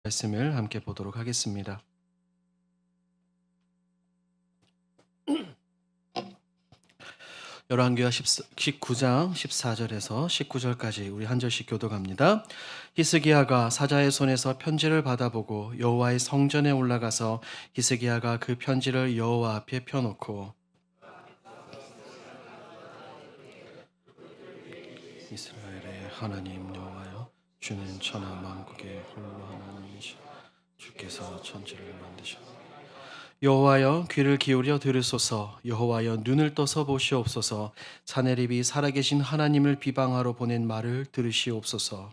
말씀을 함께 보도록 하겠습니다. 열왕기하 19장 14절에서 19절까지 우리 한 절씩 교독합니다. 히스기야가 사자의 손에서 편지를 받아보고 여호와의 성전에 올라가서 히스기야가 그 편지를 여호와 앞에 펴놓고 이스라엘의 하나님 여호와여, 주는 천하 만국의 홀로 하나님이시, 주께서 천지를 만드셨나니 여호와여, 귀를 기울여 들으소서. 여호와여, 눈을 떠서 보시옵소서. 사내립이 살아계신 하나님을 비방하러 보낸 말을 들으시옵소서.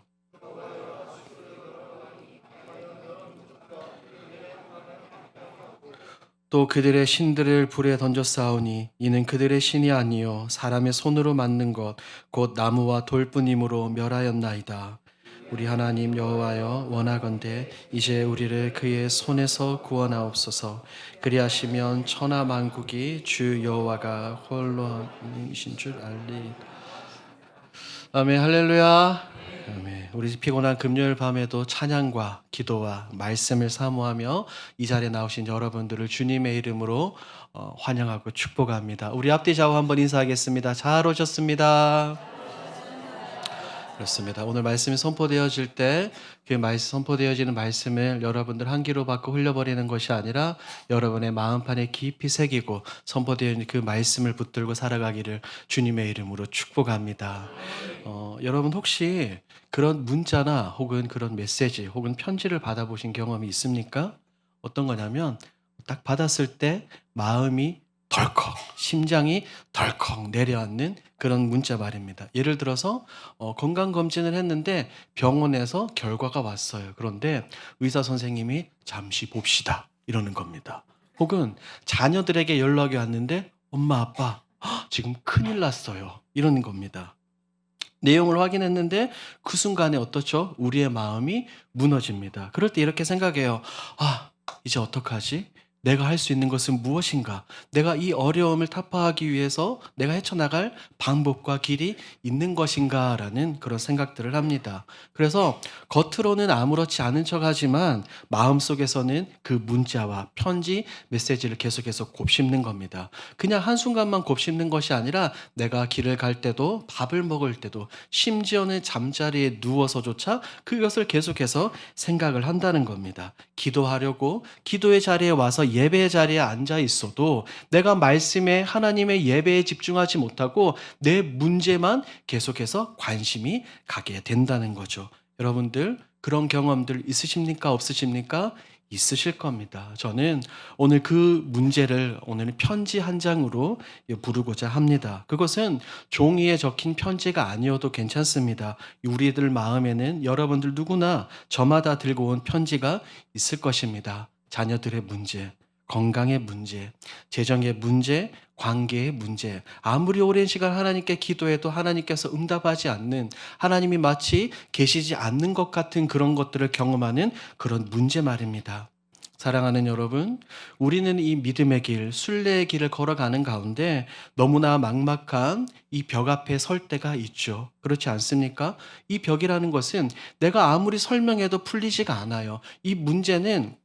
또 그들의 신들을 불에 던져 싸우니 이는 그들의 신이 아니요 사람의 손으로 만든 것 곧 나무와 돌뿐이므로 멸하였나이다. 우리 하나님 여호와여, 원하건대 이제 우리를 그의 손에서 구원하옵소서. 그리하시면 천하 만국이 주 여호와가 홀로 하나님이신 줄 알리. 아멘. 할렐루야. 아멘. 우리 피곤한 금요일 밤에도 찬양과 기도와 말씀을 사모하며 이 자리에 나오신 여러분들을 주님의 이름으로 환영하고 축복합니다. 우리 앞뒤 좌우 한번 인사하겠습니다. 잘 오셨습니다. 그렇습니다. 오늘 말씀이 선포되어질 때 그 선포되어지는 말씀을 여러분들 한 귀로 받고 흘려버리는 것이 아니라 여러분의 마음판에 깊이 새기고 선포되어진 그 말씀을 붙들고 살아가기를 주님의 이름으로 축복합니다. 여러분 혹시 그런 문자나 혹은 그런 메시지 혹은 편지를 받아보신 경험이 있습니까? 어떤 거냐면 딱 받았을 때 마음이 덜컥, 심장이 덜컥 내려앉는 그런 문자 말입니다. 예를 들어서 건강검진을 했는데 병원에서 결과가 왔어요. 그런데 의사 선생님이 잠시 봅시다 이러는 겁니다. 혹은 자녀들에게 연락이 왔는데 엄마 아빠 지금 큰일 났어요 이러는 겁니다. 내용을 확인했는데 그 순간에 어떻죠? 우리의 마음이 무너집니다. 그럴 때 이렇게 생각해요. 이제 어떡하지? 내가 할 수 있는 것은 무엇인가? 내가 이 어려움을 타파하기 위해서 내가 헤쳐나갈 방법과 길이 있는 것인가? 라는 그런 생각들을 합니다. 그래서 겉으로는 아무렇지 않은 척 하지만 마음속에서는 그 문자와 편지, 메시지를 계속해서 곱씹는 겁니다. 그냥 한순간만 곱씹는 것이 아니라 내가 길을 갈 때도 밥을 먹을 때도 심지어는 잠자리에 누워서조차 그것을 계속해서 생각을 한다는 겁니다. 기도하려고 기도의 자리에 와서 예배의 자리에 앉아 있어도 내가 말씀에 하나님의 예배에 집중하지 못하고 내 문제만 계속해서 관심이 가게 된다는 거죠. 여러분들 그런 경험들 있으십니까? 없으십니까? 있으실 겁니다. 저는 오늘 그 문제를 오늘 편지 한 장으로 부르고자 합니다. 그것은 종이에 적힌 편지가 아니어도 괜찮습니다. 우리들 마음에는 여러분들 누구나 저마다 들고 온 편지가 있을 것입니다. 자녀들의 문제, 건강의 문제, 재정의 문제, 관계의 문제, 아무리 오랜 시간 하나님께 기도해도 하나님께서 응답하지 않는, 하나님이 마치 계시지 않는 것 같은 그런 것들을 경험하는 그런 문제 말입니다. 사랑하는 여러분, 우리는 이 믿음의 길, 순례의 길을 걸어가는 가운데 너무나 막막한 이 벽 앞에 설 때가 있죠. 그렇지 않습니까? 이 벽이라는 것은 내가 아무리 설명해도 풀리지가 않아요. 이 문제는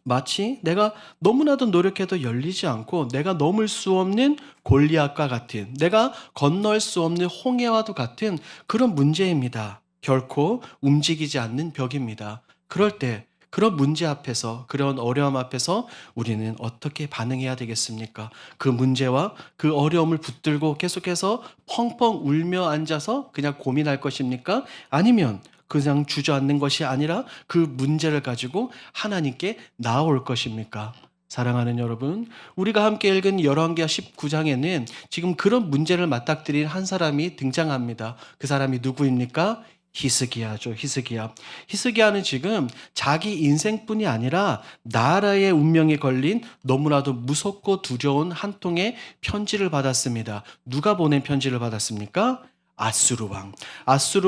마치 내가 너무나도 노력해도 열리지 않고 내가 넘을 수 없는 골리앗과 같은, 내가 건널 수 없는 홍해와도 같은 그런 문제입니다. 결코 움직이지 않는 벽입니다. 그럴 때 그런 문제 앞에서, 그런 어려움 앞에서 우리는 어떻게 반응해야 되겠습니까? 그 문제와 그 어려움을 붙들고 계속해서 펑펑 울며 앉아서 그냥 고민할 것입니까? 아니면 그냥 주저앉는 것이 아니라 그 문제를 가지고 하나님께 나아올 것입니까? 사랑하는 여러분, 우리가 함께 읽은 열왕기하 19장에는 지금 그런 문제를 맞닥뜨린 한 사람이 등장합니다. 그 사람이 누구입니까? 히스기야죠. 히스기야는 지금 자기 인생뿐이 아니라 나라의 운명이 걸린 너무나도 무섭고 두려운 한 통의 편지를 받았습니다. 누가 보낸 편지를 받았습니까? 아수르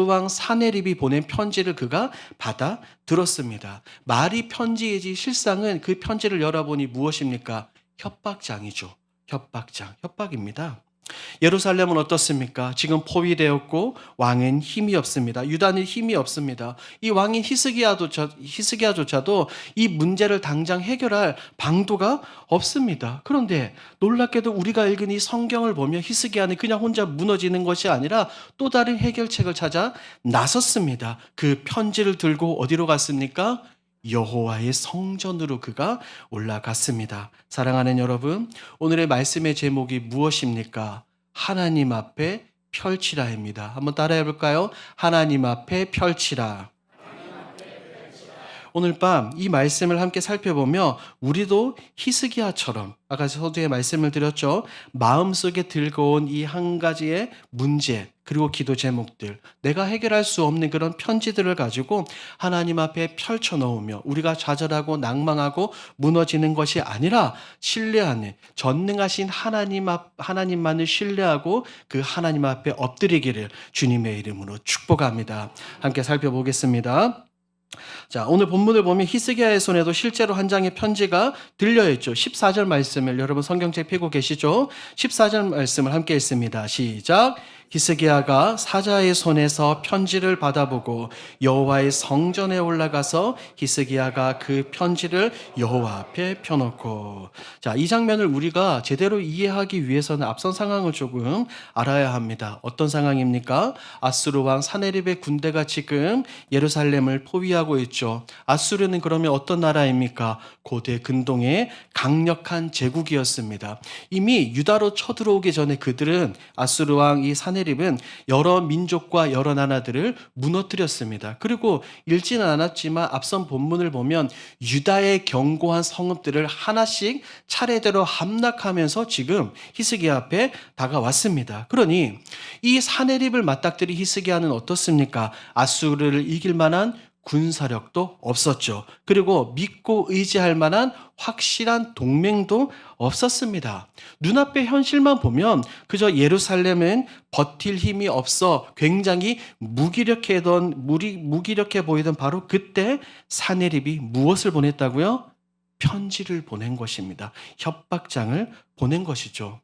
왕 사네립이 보낸 편지를 그가 받아 들었습니다. 말이 편지이지 실상은 그 편지를 열어보니 무엇입니까? 협박장이죠. 협박입니다. 예루살렘은 어떻습니까? 지금 포위되었고 왕은 힘이 없습니다. 유다는 힘이 없습니다. 이 왕인 히스기야조차도 이 문제를 당장 해결할 방도가 없습니다. 그런데 놀랍게도 우리가 읽은 이 성경을 보면 히스기야는 그냥 혼자 무너지는 것이 아니라 또 다른 해결책을 찾아 나섰습니다. 그 편지를 들고 어디로 갔습니까? 여호와의 성전으로 그가 올라갔습니다. 사랑하는 여러분, 오늘의 말씀의 제목이 무엇입니까? 하나님 앞에 펼치라입니다. 한번 따라해 볼까요? 하나님 앞에 펼치라. 오늘 밤 이 말씀을 함께 살펴보며 우리도 히스기야처럼 아까 서두에 말씀을 드렸죠. 마음속에 들고 온 이 한 가지의 문제 그리고 기도 제목들, 내가 해결할 수 없는 그런 편지들을 가지고 하나님 앞에 펼쳐 놓으며 우리가 좌절하고 낭망하고 무너지는 것이 아니라 신뢰하는 전능하신 하나님만을 신뢰하고 그 하나님 앞에 엎드리기를 주님의 이름으로 축복합니다. 함께 살펴보겠습니다. 자, 오늘 본문을 보면 히스기야의 손에도 실제로 한 장의 편지가 들려있죠. 14절 말씀을 여러분 성경책 펴고 계시죠? 14절 말씀을 함께 읽습니다. 시작. 히스기야가 사자의 손에서 편지를 받아보고 여호와의 성전에 올라가서 히스기야가 그 편지를 여호와 앞에 펴놓고. 자, 이 장면을 우리가 제대로 이해하기 위해서는 앞선 상황을 조금 알아야 합니다. 어떤 상황입니까? 아수르 왕 사네립의 군대가 지금 예루살렘을 포위하고 있죠. 아수르는 그러면 어떤 나라입니까? 고대 근동의 강력한 제국이었습니다. 이미 유다로 쳐들어오기 전에 그들은 아수르 왕 이 사네립은 여러 민족과 여러 나라들을 무너뜨렸습니다. 그리고 읽지는 않았지만 앞선 본문을 보면 유다의 견고한 성읍들을 하나씩 차례대로 함락하면서 지금 히스기야 앞에 다가왔습니다. 그러니 이 사네립을 맞닥뜨린 히스기야는 어떻습니까? 아수르를 이길 만한 군사력도 없었죠. 그리고 믿고 의지할 만한 확실한 동맹도 없었습니다. 눈앞의 현실만 보면 그저 예루살렘은 버틸 힘이 없어 굉장히 무기력해 보이던 바로 그때 사네립이 무엇을 보냈다고요? 편지를 보낸 것입니다. 협박장을 보낸 것이죠.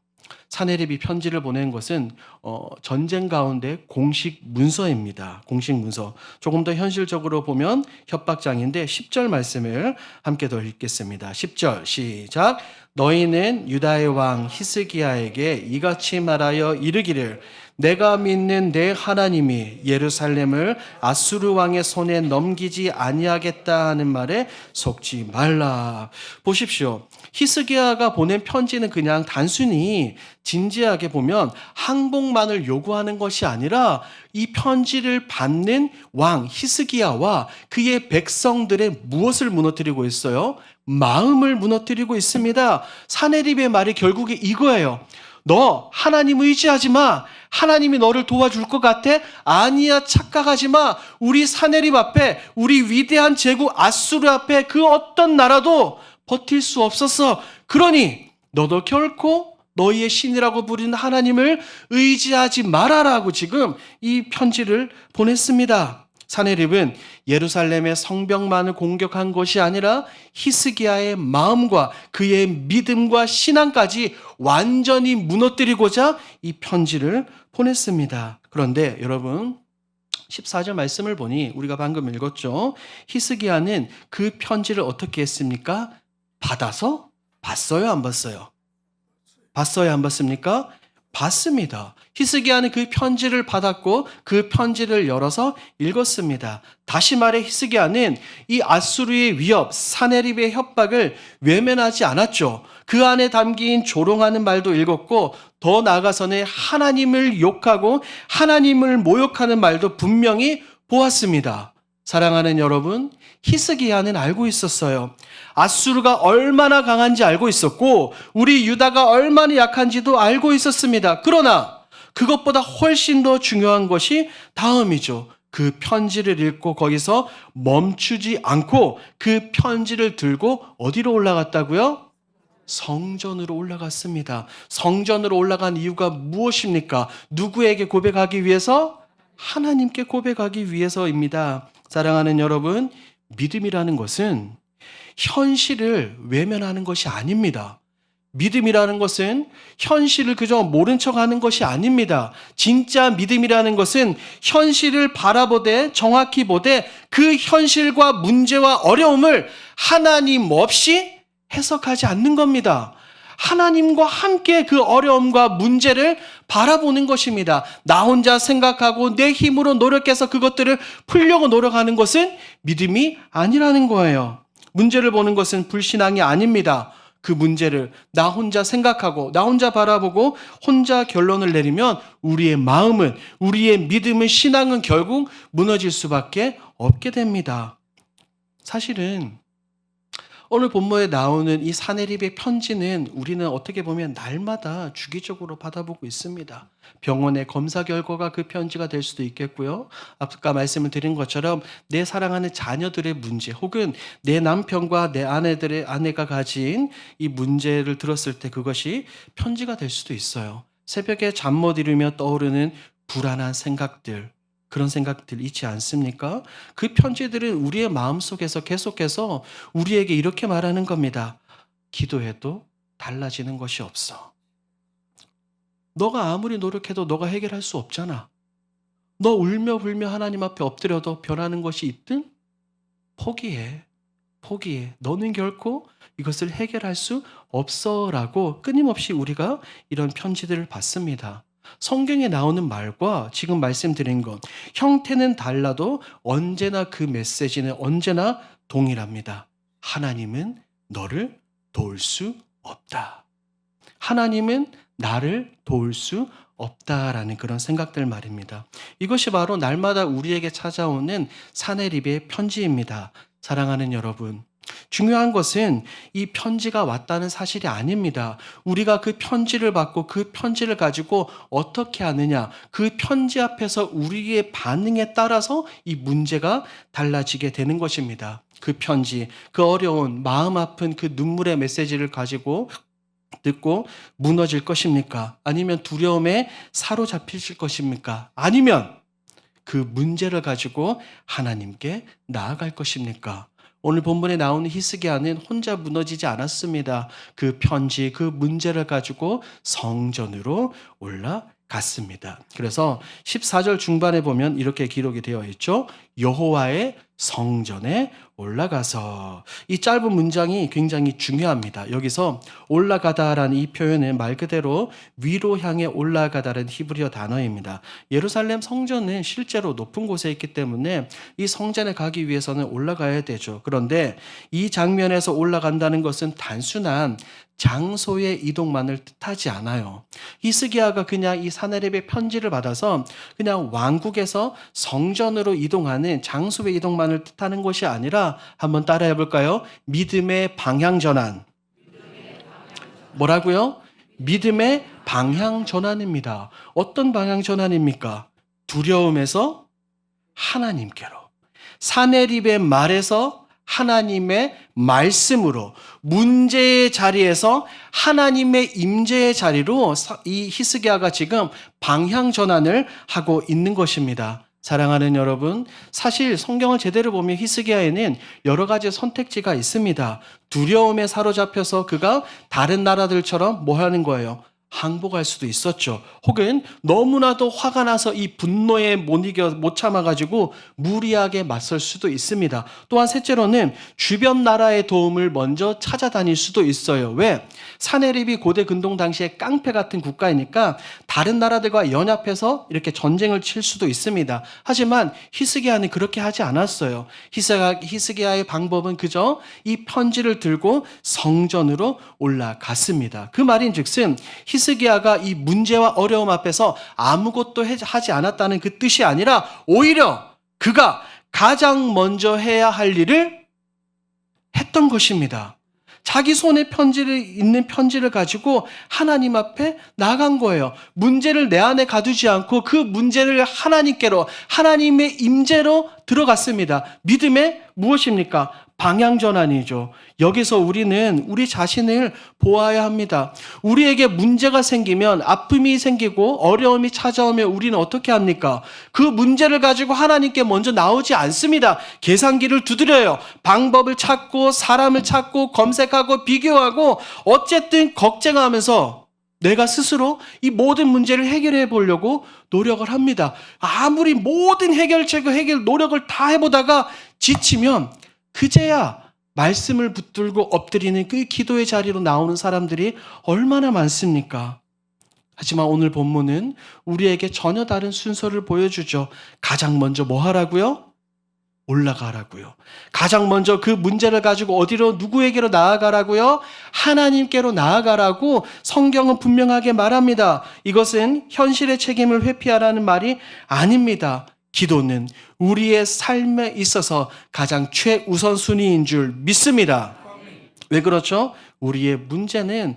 사네립이 편지를 보낸 것은 전쟁 가운데 공식 문서입니다. 공식 문서. 조금 더 현실적으로 보면 협박장인데 10절 말씀을 함께 더 읽겠습니다. 10절 시작. 너희는 유다의 왕 히스기야에게 이같이 말하여 이르기를 내가 믿는 내 하나님이 예루살렘을 아수르 왕의 손에 넘기지 아니하겠다 하는 말에 속지 말라. 보십시오. 히스기야가 보낸 편지는 그냥 단순히 진지하게 보면 항복만을 요구하는 것이 아니라 이 편지를 받는 왕 히스기야와 그의 백성들의 무엇을 무너뜨리고 있어요? 마음을 무너뜨리고 있습니다. 사네립의 말이 결국에 이거예요. 너 하나님 의지하지 마. 하나님이 너를 도와줄 것 같아? 아니야, 착각하지 마. 우리 사네립 앞에, 우리 위대한 제국 아수르 앞에 그 어떤 나라도 버틸 수 없었어. 그러니 너도 결코 너희의 신이라고 부리는 하나님을 의지하지 말아라고 지금 이 편지를 보냈습니다. 사네립은 예루살렘의 성벽만을 공격한 것이 아니라 히스기야의 마음과 그의 믿음과 신앙까지 완전히 무너뜨리고자 이 편지를 보냈습니다. 그런데 여러분 14절 말씀을 보니 우리가 방금 읽었죠. 히스기야는 그 편지를 어떻게 했습니까? 받아서 봤어요, 안 봤어요? 봤어요, 안 봤습니까? 봤습니다. 히스기야는 그 편지를 받았고 그 편지를 열어서 읽었습니다. 다시 말해 히스기야는 이 아수르의 위협, 사네립의 협박을 외면하지 않았죠. 그 안에 담긴 조롱하는 말도 읽었고 더 나아가서는 하나님을 욕하고 하나님을 모욕하는 말도 분명히 보았습니다. 사랑하는 여러분, 히스기야는 알고 있었어요. 아수르가 얼마나 강한지 알고 있었고 우리 유다가 얼마나 약한지도 알고 있었습니다. 그러나 그것보다 훨씬 더 중요한 것이 다음이죠. 그 편지를 읽고 거기서 멈추지 않고 그 편지를 들고 어디로 올라갔다고요? 성전으로 올라갔습니다. 성전으로 올라간 이유가 무엇입니까? 누구에게 고백하기 위해서? 하나님께 고백하기 위해서입니다. 사랑하는 여러분, 믿음이라는 것은 현실을 외면하는 것이 아닙니다. 믿음이라는 것은 현실을 그저 모른 척하는 것이 아닙니다. 진짜 믿음이라는 것은 현실을 바라보되 정확히 보되 그 현실과 문제와 어려움을 하나님 없이 해석하지 않는 겁니다. 하나님과 함께 그 어려움과 문제를 바라보는 것입니다. 나 혼자 생각하고 내 힘으로 노력해서 그것들을 풀려고 노력하는 것은 믿음이 아니라는 거예요. 문제를 보는 것은 불신앙이 아닙니다. 그 문제를 나 혼자 생각하고 나 혼자 바라보고 혼자 결론을 내리면 우리의 마음은, 우리의 믿음은, 신앙은 결국 무너질 수밖에 없게 됩니다. 사실은 오늘 본문에 나오는 이 사내립의 편지는 우리는 어떻게 보면 날마다 주기적으로 받아보고 있습니다. 병원의 검사 결과가 그 편지가 될 수도 있겠고요. 아까 말씀을 드린 것처럼 내 사랑하는 자녀들의 문제 혹은 내 남편과 내 아내가 가진 이 문제를 들었을 때 그것이 편지가 될 수도 있어요. 새벽에 잠 못 이루며 떠오르는 불안한 생각들, 그런 생각들 있지 않습니까? 그 편지들은 우리의 마음속에서 계속해서 우리에게 이렇게 말하는 겁니다. 기도해도 달라지는 것이 없어. 너가 아무리 노력해도 너가 해결할 수 없잖아. 너 울며 불며 하나님 앞에 엎드려도 변하는 것이 있든 포기해. 너는 결코 이것을 해결할 수 없어라고 끊임없이 우리가 이런 편지들을 받습니다. 성경에 나오는 말과 지금 말씀드린 것, 형태는 달라도 언제나 그 메시지는 언제나 동일합니다. 하나님은 너를 도울 수 없다. 하나님은 나를 도울 수 없다라는 그런 생각들 말입니다. 이것이 바로 날마다 우리에게 찾아오는 사내립의 편지입니다. 사랑하는 여러분, 중요한 것은 이 편지가 왔다는 사실이 아닙니다. 우리가 그 편지를 받고 그 편지를 가지고 어떻게 하느냐, 그 편지 앞에서 우리의 반응에 따라서 이 문제가 달라지게 되는 것입니다. 그 편지, 그 어려운 마음 아픈 그 눈물의 메시지를 가지고 듣고 무너질 것입니까? 아니면 두려움에 사로잡히실 것입니까? 아니면 그 문제를 가지고 하나님께 나아갈 것입니까? 오늘 본문에 나오는 히스기야는 혼자 무너지지 않았습니다. 그 편지, 그 문제를 가지고 성전으로 올라갔습니다. 그래서 14절 중반에 보면 이렇게 기록이 되어 있죠. 여호와의 성전에 올라가서. 이 짧은 문장이 굉장히 중요합니다. 여기서 올라가다라는 이 표현은 말 그대로 위로 향해 올라가다라는 히브리어 단어입니다. 예루살렘 성전은 실제로 높은 곳에 있기 때문에 이 성전에 가기 위해서는 올라가야 되죠. 그런데 이 장면에서 올라간다는 것은 단순한 장소의 이동만을 뜻하지 않아요. 히스기야가 그냥 이 사내립의 편지를 받아서 그냥 왕국에서 성전으로 이동하는 장소의 이동만을 뜻하는 것이 아니라 한번 따라해 볼까요? 믿음의 방향 전환. 뭐라고요? 믿음의 방향 전환입니다. 어떤 방향 전환입니까? 두려움에서 하나님께로, 사내립의 말에서 하나님의 말씀으로, 문제의 자리에서 하나님의 임재의 자리로 이 히스기야가 지금 방향 전환을 하고 있는 것입니다. 사랑하는 여러분, 사실 성경을 제대로 보면 히스기야에는 여러 가지 선택지가 있습니다. 두려움에 사로잡혀서 그가 다른 나라들처럼 뭐 하는 거예요? 항복할 수도 있었죠. 혹은 너무나도 화가 나서 이 분노에 못 참아가지고 무리하게 맞설 수도 있습니다. 또한 셋째로는 주변 나라의 도움을 먼저 찾아다닐 수도 있어요. 왜? 사내립이 고대 근동 당시에 깡패 같은 국가이니까 다른 나라들과 연합해서 이렇게 전쟁을 칠 수도 있습니다. 하지만 히스기야는 그렇게 하지 않았어요. 히스기야의 방법은 그저 이 편지를 들고 성전으로 올라갔습니다. 그 말인즉슨 히스기야가 이 문제와 어려움 앞에서 아무것도 하지 않았다는 그 뜻이 아니라 오히려 그가 가장 먼저 해야 할 일을 했던 것입니다. 자기 손에 있는 편지를 가지고 하나님 앞에 나간 거예요. 문제를 내 안에 가두지 않고 그 문제를 하나님께로, 하나님의 임재로 들어갔습니다. 믿음의 무엇입니까? 방향전환이죠. 여기서 우리는 우리 자신을 보아야 합니다. 우리에게 문제가 생기면, 아픔이 생기고 어려움이 찾아오면 우리는 어떻게 합니까? 그 문제를 가지고 하나님께 먼저 나오지 않습니다. 계산기를 두드려요. 방법을 찾고 사람을 찾고 검색하고 비교하고 어쨌든 걱정하면서 내가 스스로 이 모든 문제를 해결해 보려고 노력을 합니다. 아무리 모든 해결책을 노력을 다 해보다가 지치면 그제야 말씀을 붙들고 엎드리는 그 기도의 자리로 나오는 사람들이 얼마나 많습니까? 하지만 오늘 본문은 우리에게 전혀 다른 순서를 보여주죠. 가장 먼저 뭐 하라고요? 올라가라고요. 가장 먼저 그 문제를 가지고 어디로, 누구에게로 나아가라고요? 하나님께로 나아가라고 성경은 분명하게 말합니다. 이것은 현실의 책임을 회피하라는 말이 아닙니다. 기도는 우리의 삶에 있어서 가장 최우선순위인 줄 믿습니다. 왜 그렇죠? 우리의 문제는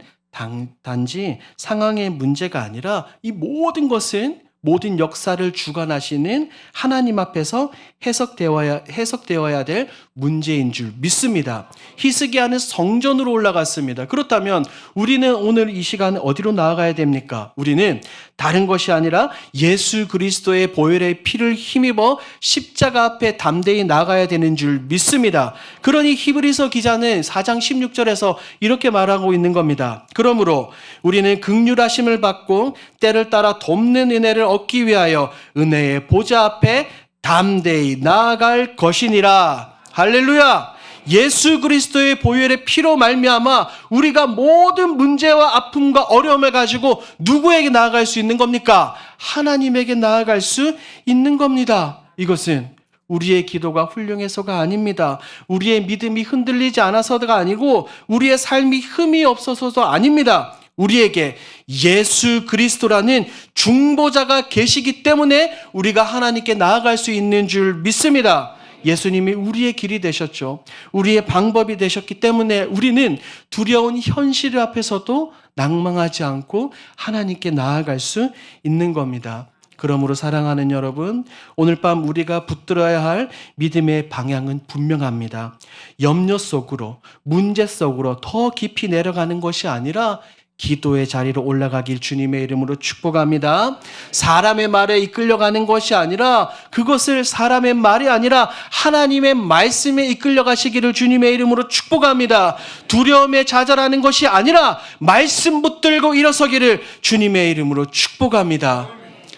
단지 상황의 문제가 아니라 이 모든 것은, 모든 역사를 주관하시는 하나님 앞에서 해석되어야 될 문제인 줄 믿습니다. 히스기야는 성전으로 올라갔습니다. 그렇다면 우리는 오늘 이 시간에 어디로 나아가야 됩니까? 우리는 다른 것이 아니라 예수 그리스도의 보혈의 피를 힘입어 십자가 앞에 담대히 나가야 되는 줄 믿습니다. 그러니 히브리서 기자는 4장 16절에서 이렇게 말하고 있는 겁니다. 그러므로 우리는 긍휼하심을 받고 때를 따라 돕는 은혜를 얻기 위하여 은혜의 보좌 앞에 담대히 나아갈 것이니라. 할렐루야. 예수 그리스도의 보혈의 피로 말미암아 우리가 모든 문제와 아픔과 어려움을 가지고 누구에게 나아갈 수 있는 겁니까? 하나님에게 나아갈 수 있는 겁니다. 이것은 우리의 기도가 훌륭해서가 아닙니다. 우리의 믿음이 흔들리지 않아서가 아니고 우리의 삶이 흠이 없어서도 아닙니다. 우리에게 예수 그리스도라는 중보자가 계시기 때문에 우리가 하나님께 나아갈 수 있는 줄 믿습니다. 예수님이 우리의 길이 되셨죠. 우리의 방법이 되셨기 때문에 우리는 두려운 현실 앞에서도 낭망하지 않고 하나님께 나아갈 수 있는 겁니다. 그러므로 사랑하는 여러분, 오늘 밤 우리가 붙들어야 할 믿음의 방향은 분명합니다. 염려 속으로, 문제 속으로 더 깊이 내려가는 것이 아니라 기도의 자리로 올라가길 주님의 이름으로 축복합니다. 사람의 말에 이끌려가는 것이 아니라, 그것을 사람의 말이 아니라 하나님의 말씀에 이끌려 가시기를 주님의 이름으로 축복합니다. 두려움에 좌절하는 것이 아니라 말씀 붙들고 일어서기를 주님의 이름으로 축복합니다.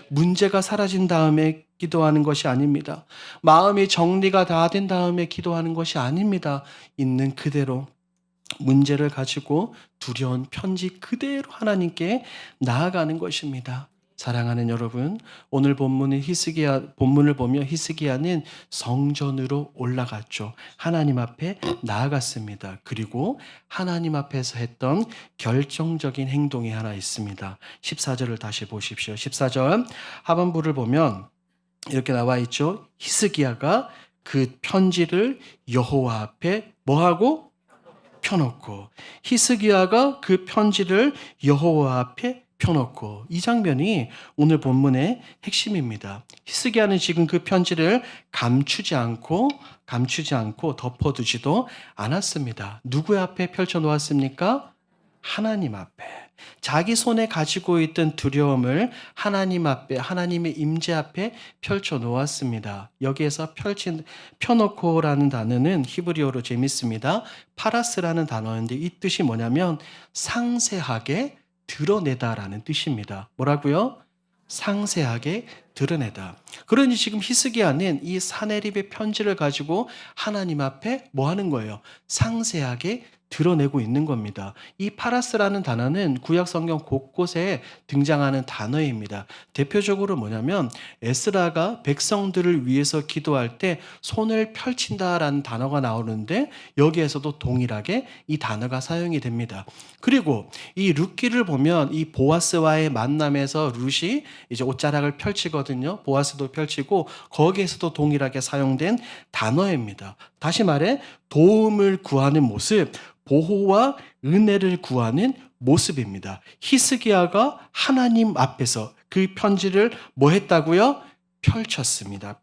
문제가 사라진 다음에 기도하는 것이 아닙니다. 마음이 정리가 다 된 다음에 기도하는 것이 아닙니다. 있는 그대로 문제를 가지고 두려운 편지 그대로 하나님께 나아가는 것입니다. 사랑하는 여러분, 오늘 본문을 보면 히스기야는 성전으로 올라갔죠. 하나님 앞에 나아갔습니다. 그리고 하나님 앞에서 했던 결정적인 행동이 하나 있습니다. 14절을 다시 보십시오. 14절 하반부를 보면 이렇게 나와 있죠. 히스기야가 그 편지를 여호와 앞에 뭐하고? 펴놓고. 히스기야가 그 편지를 여호와 앞에 펴놓고. 이 장면이 오늘 본문의 핵심입니다. 히스기야는 지금 그 편지를 감추지 않고 덮어두지도 않았습니다. 누구 앞에 펼쳐놓았습니까? 하나님 앞에. 자기 손에 가지고 있던 두려움을 하나님 앞에, 하나님의 임재 앞에 펼쳐 놓았습니다. 여기에서 펴놓고라는 단어는 히브리어로 재밌습니다. 파라스라는 단어인데 이 뜻이 뭐냐면 상세하게 드러내다라는 뜻입니다. 뭐라고요? 상세하게 드러내다. 그러니 지금 히스기야는 이 사네립의 편지를 가지고 하나님 앞에 뭐 하는 거예요? 상세하게 드러내고 있는 겁니다. 이 파라스라는 단어는 구약 성경 곳곳에 등장하는 단어입니다. 대표적으로 뭐냐면 에스라가 백성들을 위해서 기도할 때 손을 펼친다라는 단어가 나오는데 여기에서도 동일하게 이 단어가 사용이 됩니다. 그리고 이 룻기를 보면 이 보아스와의 만남에서 룻이 이제 옷자락을 펼치거든요. 보아스도 펼치고 거기에서도 동일하게 사용된 단어입니다. 다시 말해 도움을 구하는 모습, 보호와 은혜를 구하는 모습입니다. 히스기야가 하나님 앞에서 그 편지를 뭐 했다고요? 펼쳤습니다.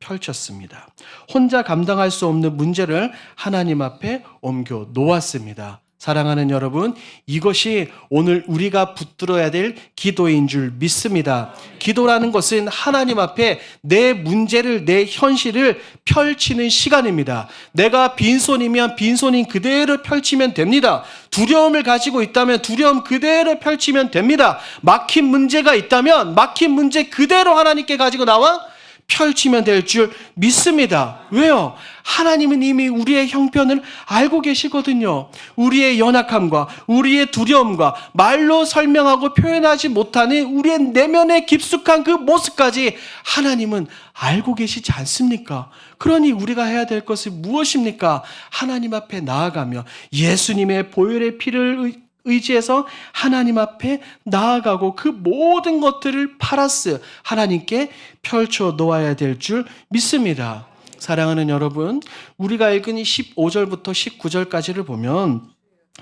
혼자 감당할 수 없는 문제를 하나님 앞에 옮겨 놓았습니다. 사랑하는 여러분, 이것이 오늘 우리가 붙들어야 될 기도인 줄 믿습니다. 기도라는 것은 하나님 앞에 내 문제를, 내 현실을 펼치는 시간입니다. 내가 빈손이면 빈손인 그대로 펼치면 됩니다. 두려움을 가지고 있다면 두려움 그대로 펼치면 됩니다. 막힌 문제가 있다면 막힌 문제 그대로 하나님께 가지고 나와 펼치면 될 줄 믿습니다. 왜요? 하나님은 이미 우리의 형편을 알고 계시거든요. 우리의 연약함과 우리의 두려움과 말로 설명하고 표현하지 못하는 우리의 내면의 깊숙한 그 모습까지 하나님은 알고 계시지 않습니까? 그러니 우리가 해야 될 것은 무엇입니까? 하나님 앞에 나아가며 예수님의 보혈의 피를 의지해서 하나님 앞에 나아가고 그 모든 것들을 파라스 하나님께 펼쳐 놓아야 될 줄 믿습니다. 사랑하는 여러분, 우리가 읽은 이 15절부터 19절까지를 보면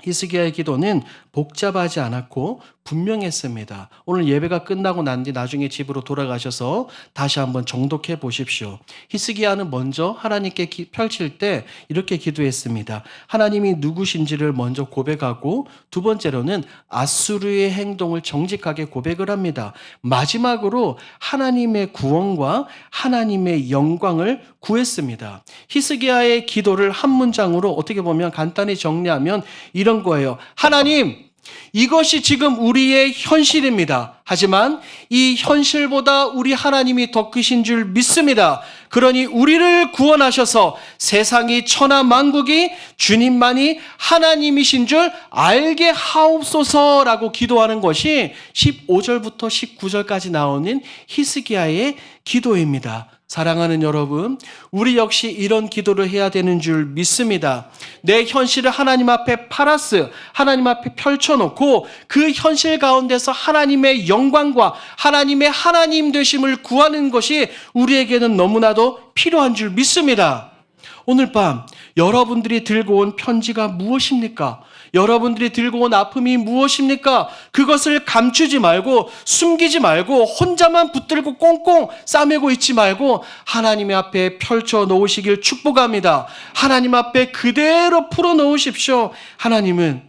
히스기야의 기도는 복잡하지 않았고 분명했습니다. 오늘 예배가 끝나고 난 뒤 나중에 집으로 돌아가셔서 다시 한번 정독해 보십시오. 히스기야는 먼저 하나님께 펼칠 때 이렇게 기도했습니다. 하나님이 누구신지를 먼저 고백하고 두 번째로는 아수르의 행동을 정직하게 고백을 합니다. 마지막으로 하나님의 구원과 하나님의 영광을 구했습니다. 히스기야의 기도를 한 문장으로 어떻게 보면 간단히 정리하면 이런 거예요. 하나님, 이것이 지금 우리의 현실입니다. 하지만 이 현실보다 우리 하나님이 더 크신 줄 믿습니다. 그러니 우리를 구원하셔서 세상이 천하만국이 주님만이 하나님이신 줄 알게 하옵소서라고 기도하는 것이 15절부터 19절까지 나오는 히스기야의 기도입니다. 사랑하는 여러분, 우리 역시 이런 기도를 해야 되는 줄 믿습니다. 내 현실을 하나님 앞에 파라스, 하나님 앞에 펼쳐놓고 그 현실 가운데서 하나님의 영광과 하나님의 하나님 되심을 구하는 것이 우리에게는 너무나도 필요한 줄 믿습니다. 오늘 밤 여러분들이 들고 온 편지가 무엇입니까? 여러분들이 들고 온 아픔이 무엇입니까? 그것을 감추지 말고 숨기지 말고 혼자만 붙들고 꽁꽁 싸매고 있지 말고 하나님 앞에 펼쳐 놓으시길 축복합니다. 하나님 앞에 그대로 풀어 놓으십시오. 하나님은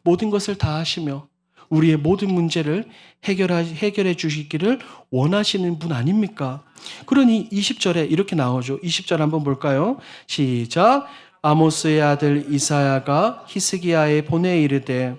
모든 것을 다 하시며 우리의 모든 문제를 해결해 주시기를 원하시는 분 아닙니까? 그러니 20절에 이렇게 나오죠. 20절 한번 볼까요? 시작. 아모스의 아들 이사야가 히스기야에 보내 이르되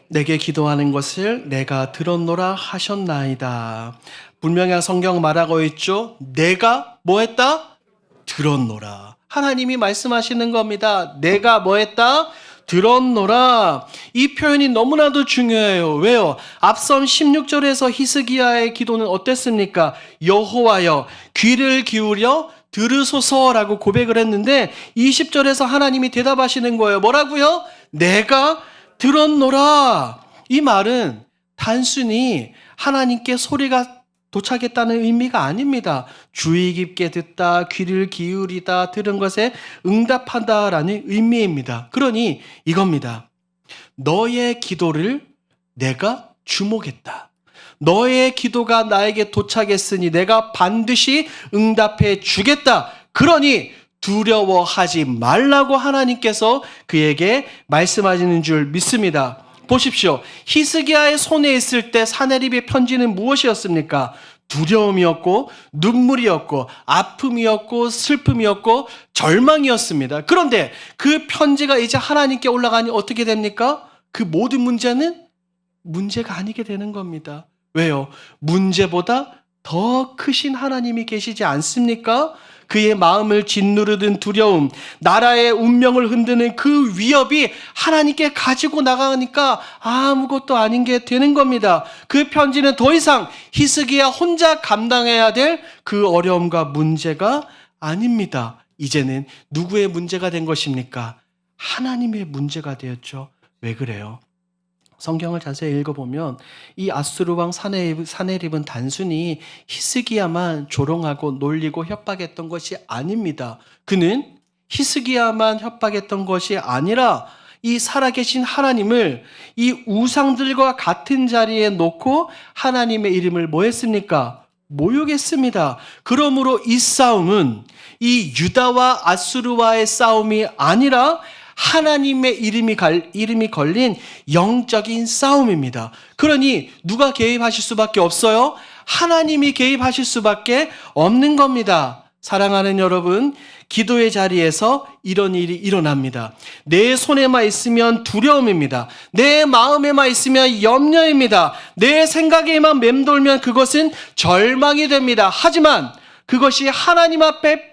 내게 기도하는 것을 내가 들었노라 하셨나이다. 분명히 성경 말하고 있죠. 내가 뭐 했다? 들었노라. 하나님이 말씀하시는 겁니다. 내가 뭐 했다? 들었노라. 이 표현이 너무나도 중요해요. 왜요? 앞선 16절에서 히스기야의 기도는 어땠습니까? 여호와여 귀를 기울여 들으소서라고 고백을 했는데 20절에서 하나님이 대답하시는 거예요. 뭐라고요? 내가 들었노라. 이 말은 단순히 하나님께 소리가 도착했다는 의미가 아닙니다. 주의 깊게 듣다, 귀를 기울이다, 들은 것에 응답한다라는 의미입니다. 그러니 이겁니다. 너의 기도를 내가 주목했다. 너의 기도가 나에게 도착했으니 내가 반드시 응답해 주겠다. 그러니 두려워하지 말라고 하나님께서 그에게 말씀하시는 줄 믿습니다. 보십시오. 히스기야의 손에 있을 때 사네립의 편지는 무엇이었습니까? 두려움이었고 눈물이었고 아픔이었고 슬픔이었고 절망이었습니다. 그런데 그 편지가 이제 하나님께 올라가니 어떻게 됩니까? 그 모든 문제는 문제가 아니게 되는 겁니다. 왜요? 문제보다 더 크신 하나님이 계시지 않습니까? 그의 마음을 짓누르던 두려움, 나라의 운명을 흔드는 그 위협이 하나님께 가지고 나가니까 아무것도 아닌 게 되는 겁니다. 그 편지는 더 이상 히스기야 혼자 감당해야 될 그 어려움과 문제가 아닙니다. 이제는 누구의 문제가 된 것입니까? 하나님의 문제가 되었죠. 왜 그래요? 성경을 자세히 읽어보면 이 아수르 왕 사네립은 단순히 히스기야만 조롱하고 놀리고 협박했던 것이 아닙니다. 그는 히스기야만 협박했던 것이 아니라 이 살아계신 하나님을 이 우상들과 같은 자리에 놓고 하나님의 이름을 뭐 했습니까? 모욕했습니다. 그러므로 이 싸움은 이 유다와 아수르와의 싸움이 아니라 하나님의 이름이 걸린 영적인 싸움입니다. 그러니 누가 개입하실 수밖에 없어요? 하나님이 개입하실 수밖에 없는 겁니다. 사랑하는 여러분, 기도의 자리에서 이런 일이 일어납니다. 내 손에만 있으면 두려움입니다. 내 마음에만 있으면 염려입니다. 내 생각에만 맴돌면 그것은 절망이 됩니다. 하지만 그것이 하나님 앞에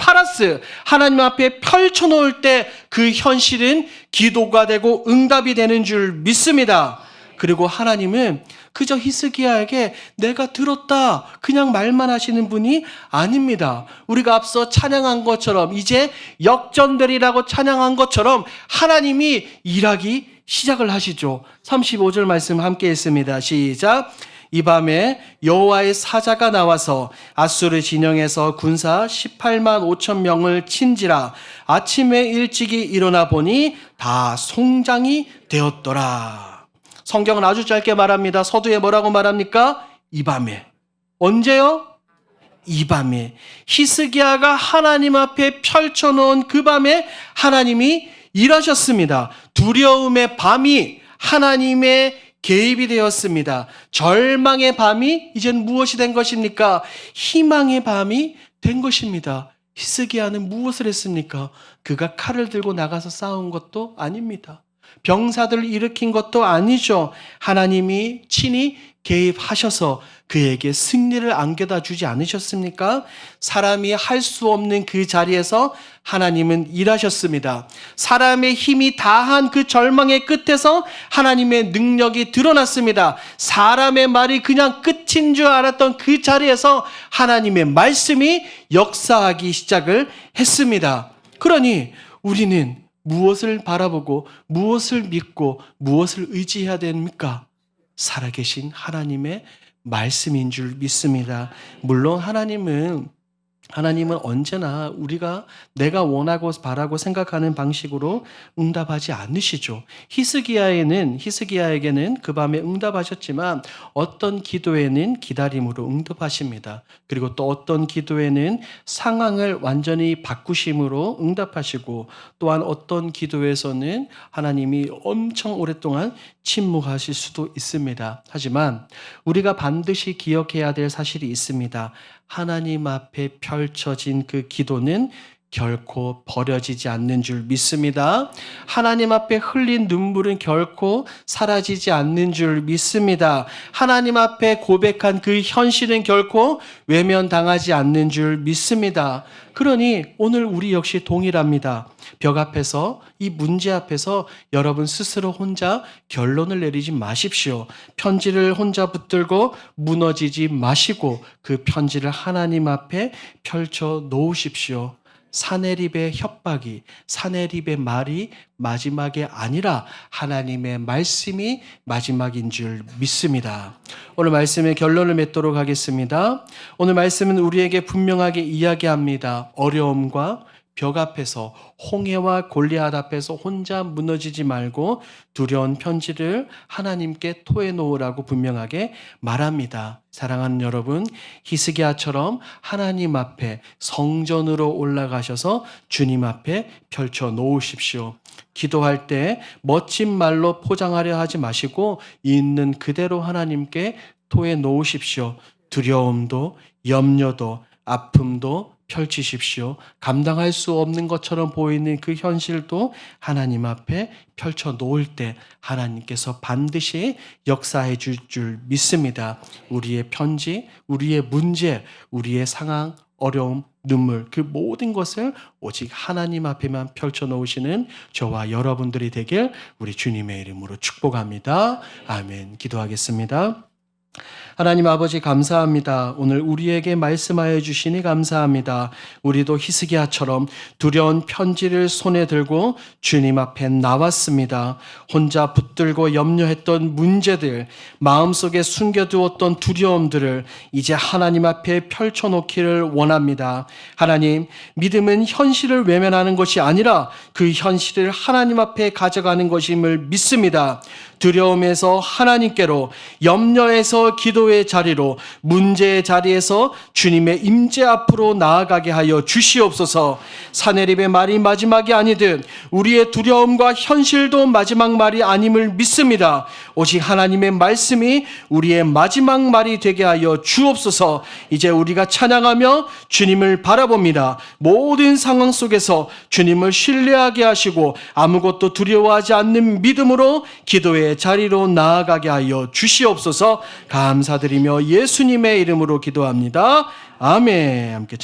하나님 앞에 펼쳐놓을 때 그 현실은 기도가 되고 응답이 되는 줄 믿습니다. 그리고 하나님은 그저 히스기야에게 내가 들었다 그냥 말만 하시는 분이 아닙니다. 우리가 앞서 찬양한 것처럼, 이제 역전되리라고 찬양한 것처럼 하나님이 일하기 시작을 하시죠. 35절 말씀 함께 했습니다. 시작. 이 밤에 여호와의 사자가 나와서 아수르 진영에서 군사 18만 5천 명을 친지라. 아침에 일찍이 일어나 보니 다 송장이 되었더라. 성경은 아주 짧게 말합니다. 서두에 뭐라고 말합니까? 이 밤에. 언제요? 이 밤에. 히스기야가 하나님 앞에 펼쳐놓은 그 밤에 하나님이 일하셨습니다. 두려움의 밤이 하나님의 개입이 되었습니다. 절망의 밤이 이젠 무엇이 된 것입니까? 희망의 밤이 된 것입니다. 히스기야는 무엇을 했습니까? 그가 칼을 들고 나가서 싸운 것도 아닙니다. 병사들을 일으킨 것도 아니죠. 하나님이 친히 개입하셔서 그에게 승리를 안겨다 주지 않으셨습니까? 사람이 할 수 없는 그 자리에서 하나님은 일하셨습니다. 사람의 힘이 다한 그 절망의 끝에서 하나님의 능력이 드러났습니다. 사람의 말이 그냥 끝인 줄 알았던 그 자리에서 하나님의 말씀이 역사하기 시작을 했습니다. 그러니 우리는 무엇을 바라보고 무엇을 믿고 무엇을 의지해야 됩니까? 살아계신 하나님의 말씀인 줄 믿습니다. 물론 하나님은 언제나 우리가 내가 원하고 바라고 생각하는 방식으로 응답하지 않으시죠. 히스기야에게는 그 밤에 응답하셨지만 어떤 기도에는 기다림으로 응답하십니다. 그리고 또 어떤 기도에는 상황을 완전히 바꾸심으로 응답하시고, 또한 어떤 기도에서는 하나님이 엄청 오랫동안 침묵하실 수도 있습니다. 하지만 우리가 반드시 기억해야 될 사실이 있습니다. 하나님 앞에 펼쳐진 그 기도는 결코 버려지지 않는 줄 믿습니다. 하나님 앞에 흘린 눈물은 결코 사라지지 않는 줄 믿습니다. 하나님 앞에 고백한 그 현실은 결코 외면당하지 않는 줄 믿습니다. 그러니 오늘 우리 역시 동일합니다. 벽 앞에서, 이 문제 앞에서 여러분 스스로 혼자 결론을 내리지 마십시오. 편지를 혼자 붙들고 무너지지 마시고 그 편지를 하나님 앞에 펼쳐 놓으십시오. 사내립의 협박이, 사내립의 말이 마지막이 아니라 하나님의 말씀이 마지막인 줄 믿습니다. 오늘 말씀의 결론을 맺도록 하겠습니다. 오늘 말씀은 우리에게 분명하게 이야기합니다. 어려움과 벽 앞에서, 홍해와 골리앗 앞에서 혼자 무너지지 말고 두려운 편지를 하나님께 토해놓으라고 분명하게 말합니다. 사랑하는 여러분, 히스기야처럼 하나님 앞에 성전으로 올라가셔서 주님 앞에 펼쳐 놓으십시오. 기도할 때 멋진 말로 포장하려 하지 마시고 있는 그대로 하나님께 토해 놓으십시오. 두려움도, 염려도, 아픔도 펼치십시오. 감당할 수 없는 것처럼 보이는 그 현실도 하나님 앞에 펼쳐 놓을 때 하나님께서 반드시 역사해 줄 줄 믿습니다. 우리의 편지, 우리의 문제, 우리의 상황, 어려움, 눈물, 그 모든 것을 오직 하나님 앞에만 펼쳐 놓으시는 저와 여러분들이 되길 우리 주님의 이름으로 축복합니다. 아멘. 기도하겠습니다. 하나님 아버지 감사합니다. 오늘 우리에게 말씀하여 주시니 감사합니다. 우리도 히스기야처럼 두려운 편지를 손에 들고 주님 앞에 나왔습니다. 혼자 붙들고 염려했던 문제들, 마음속에 숨겨두었던 두려움들을 이제 하나님 앞에 펼쳐놓기를 원합니다. 하나님, 믿음은 현실을 외면하는 것이 아니라 그 현실을 하나님 앞에 가져가는 것임을 믿습니다. 두려움에서 하나님께로, 염려에서 기도의 자리로, 문제의 자리에서 주님의 임재 앞으로 나아가게 하여 주시옵소서. 사내립의 말이 마지막이 아니듯 우리의 두려움과 현실도 마지막 말이 아님을 믿습니다. 오직 하나님의 말씀이 우리의 마지막 말이 되게 하여 주옵소서. 이제 우리가 찬양하며 주님을 바라봅니다. 모든 상황 속에서 주님을 신뢰하게 하시고 아무것도 두려워하지 않는 믿음으로 기도의 자리로 나아가게 하여 주시옵소서. 감사드리며 예수님의 이름으로 기도합니다. 아멘. 함께